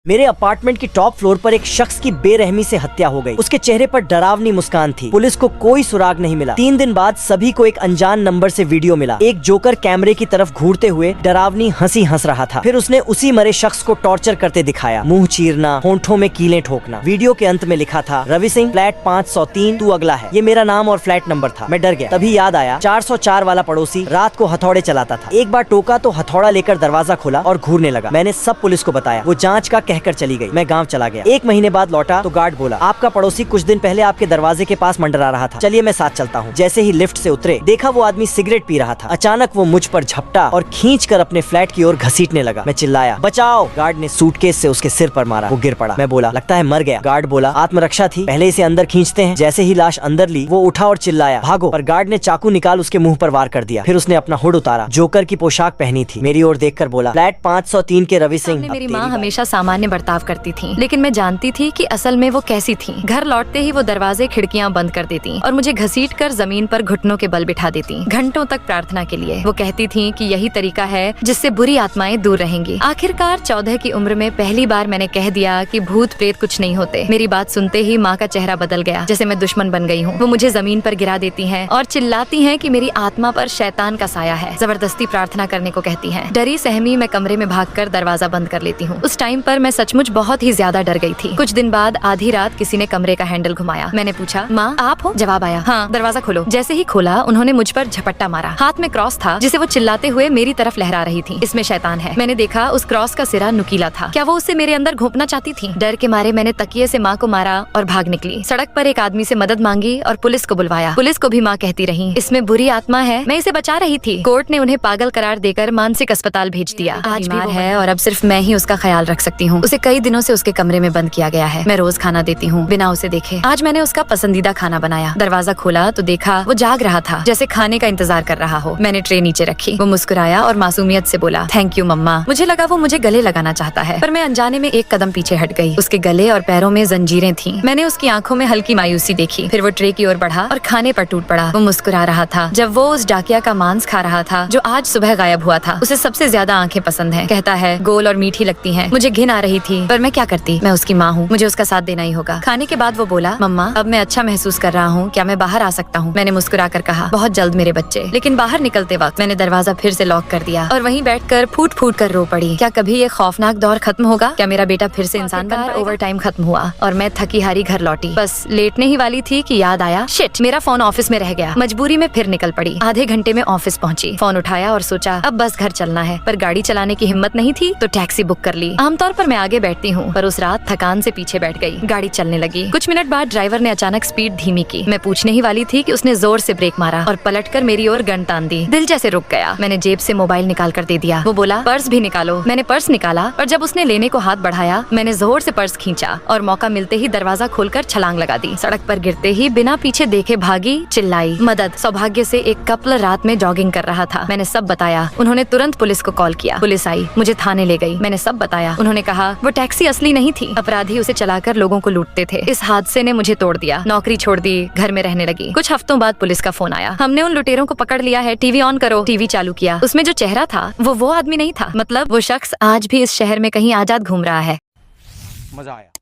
मेरे अपार्टमेंट की top floor पर एक शख्स की बेरहमी से हत्या हो गई। उसके चेहरे पर डरावनी मुस्कान थी। पुलिस को कोई सुराग नहीं मिला। 3 दिन बाद सभी को एक अनजान नंबर से वीडियो मिला। एक जोकर कैमरे की तरफ घूरते हुए डरावनी हंसी हंस रहा था। फिर उसने उसी मरे शख्स को टॉर्चर करते दिखाया, मुंह चीरना, होंठों में कीलें ठोकना। वीडियो के अंत में लिखा था, रवि सिंह, फ्लैट 503, तू अगला है। ये मेरा नाम और फ्लैट नंबर था। मैं डर गया। तभी याद आया 404 वाला पड़ोसी रात को हथौड़े चलाता था। एक बार टोका तो हथौड़ा लेकर दरवाजा खोला और घूरने लगा। मैंने सब पुलिस को बताया। वो जांच का कहकर चली गई। मैं गांव चला गया। 1 महीने बाद लौटा तो गार्ड बोला, आपका पड़ोसी कुछ दिन पहले आपके दरवाजे के पास मंडरा रहा था। चलिए मैं साथ चलता हूँ। जैसे ही लिफ्ट से उतरे देखा वो आदमी सिगरेट पी रहा था। अचानक वो मुझ पर झपटा और खींचकर अपने फ्लैट की ओर घसीटने लगा। मैं चिल्लाया, बचाओ। गार्ड ने सूटकेस से उसके सिर पर मारा। वो गिर पड़ा। मैं बोला, लगता है मर गया। गार्ड बोला, आत्मरक्षा थी, पहले इसे अंदर खींचते हैं। जैसे ही लाश अंदर ली वो उठा और चिल्लाया, भागो। पर गार्ड ने चाकू निकाल उसके मुंह पर वार कर दिया। फिर उसने अपना हुड उतारा। जोकर की पोशाक पहनी थी। मेरी ओर देखकर बोला, फ्लैट 503 के रवि सिंह। मेरी माँ हमेशा सामान्य बर्ताव करती थी, लेकिन मैं जानती थी कि असल में वो कैसी थी। घर लौटते ही वो दरवाजे खिड़कियाँ बंद कर देती और मुझे घसीटकर जमीन पर घुटनों के बल बिठा देती, घंटों तक प्रार्थना के लिए। वो कहती थी कि यही तरीका है जिससे बुरी आत्माएं दूर रहेंगी। आखिरकार 14 की उम्र में पहली बार मैंने कह दिया कि भूत प्रेत कुछ नहीं होते। मेरी बात सुनते ही माँ का चेहरा बदल गया, जैसे मैं दुश्मन बन गई हूँ। वो मुझे जमीन पर गिरा देती हैं और चिल्लाती हैं कि मेरी आत्मा पर शैतान का साया है। जबरदस्ती प्रार्थना करने को कहती हैं। डरी सहमी मैं कमरे में भागकर दरवाजा बंद कर लेती हूँ। उस टाइम पर मैं सचमुच बहुत ही ज्यादा डर गई थी। कुछ दिन बाद आधी रात किसी ने कमरे का हैंडल घुमाया। मैंने पूछा, माँ आप हो? जवाब आया, हाँ। दरवाजा खोलो। जैसे ही खोला उन्होंने मुझ पर झपट्टा मारा। हाथ में क्रॉस था जिसे वो चिल्लाते हुए मेरी तरफ लहरा रही थी। इसमें शैतान है। मैंने देखा उस क्रॉस का सिरा नुकीला था। क्या वो उससे मेरे अंदर घोंपना चाहती थी? डर के मारे मैंने तकिए से माँ को मारा और भाग निकली। सड़क पर एक आदमी से मदद मांगी और पुलिस को बुलवाया। पुलिस को भी माँ कहती रही, इसमें बुरी आत्मा है, मैं इसे बचा रही थी। कोर्ट ने उन्हें पागल करार देकर मानसिक अस्पताल भेज दिया। आज बीमार है और अब सिर्फ मैं ही उसका ख्याल रख सकती हूँ। उसे कई दिनों से उसके कमरे में बंद किया गया है। मैं रोज खाना देती हूँ बिना उसे देखे। आज मैंने उसका पसंदीदा खाना बनाया। दरवाजा खोला तो देखा वो जाग रहा था, जैसे खाने का इंतजार कर रहा हो। मैंने ट्रे नीचे रखी। वो मुस्कुराया और मासूमियत से बोला, थैंक यू मम्मा। मुझे लगा वो मुझे गले लगाना चाहता है, पर मैं अनजाने में एक कदम पीछे हट गई। उसके गले और पैरों में जंजीरें थीं। मैंने उसकी आंखों में हल्की मायूसी देखी। फिर वो ट्रे की ओर बढ़ा और खाने पर टूट पड़ा। वो मुस्कुरा रहा था जब वो उस डाकिया का मांस खा रहा था जो आज सुबह गायब हुआ था। उसे सबसे ज्यादा आंखें पसंद है। कहता है गोल और मीठी लगती हैं। मुझे घिन आ रही थी, पर मैं क्या करती, मैं उसकी माँ हूँ, मुझे उसका साथ देना ही होगा। खाने के बाद वो बोला, मम्मा अब मैं अच्छा महसूस कर रहा हूँ, क्या मैं बाहर आ सकता हूँ? मैंने मुस्कुरा कर कहा, बहुत जल्द मेरे बच्चे। लेकिन बाहर निकलते वक्त मैंने दरवाजा फिर से लॉक कर दिया और वहीं बैठकर फूट फूट कर रो पड़ी। क्या कभी ये खौफनाक दौर खत्म होगा? क्या मेरा बेटा फिर से इंसान बन पाएगा? ओवर टाइम खत्म हुआ और मैं थकी हारी घर लौटी। बस लेटने ही वाली थी कि याद आया, शिट, मेरा फोन ऑफिस में रह गया। मजबूरी में फिर निकल पड़ी। आधे घंटे में ऑफिस पहुंची। फोन उठाया और सोचा अब बस घर चलना है, पर गाड़ी चलाने की हिम्मत नहीं थी तो टैक्सी बुक कर ली। आमतौर पर मैं आगे बैठती हूँ, पर उस रात थकान से पीछे बैठ गई। गाड़ी चलने लगी। कुछ मिनट बाद ड्राइवर ने अचानक स्पीड धीमी की। मैं पूछने ही वाली थी कि उसने जोर से ब्रेक मारा और पलटकर मेरी ओर गन तान दी। दिल जैसे रुक गया। मैंने जेब से मोबाइल निकाल कर दे दिया। वो बोला, पर्स भी निकालो। मैंने पर्स निकाला और जब उसने लेने को हाथ बढ़ाया मैंने जोर से पर्स खींचा और मौका मिलते ही दरवाजा खोलकर छलांग लगा दी। सड़क पर गिरते ही बिना पीछे देखे भागी, चिल्लाई, मदद। सौभाग्य से एक कपल रात में जॉगिंग कर रहा था। मैंने सब बताया। उन्होंने तुरंत पुलिस को कॉल किया। पुलिस आई, मुझे थाने ले गई। मैंने सब बताया। उन्होंने कहा वो टैक्सी असली नहीं थी, अपराधी उसे चलाकर लोगों को लूटते थे। इस हादसे ने मुझे तोड़ दिया। नौकरी छोड़ दी, घर में रहने लगी। कुछ हफ्तों बाद पुलिस का फोन आया, हमने उन लुटेरों को पकड़ लिया है, टीवी ऑन करो। टीवी चालू किया। उसमें जो चेहरा था वो आदमी नहीं था। मतलब वो शख्स आज भी इस शहर में कहीं आजाद घूम रहा है। मजा आया।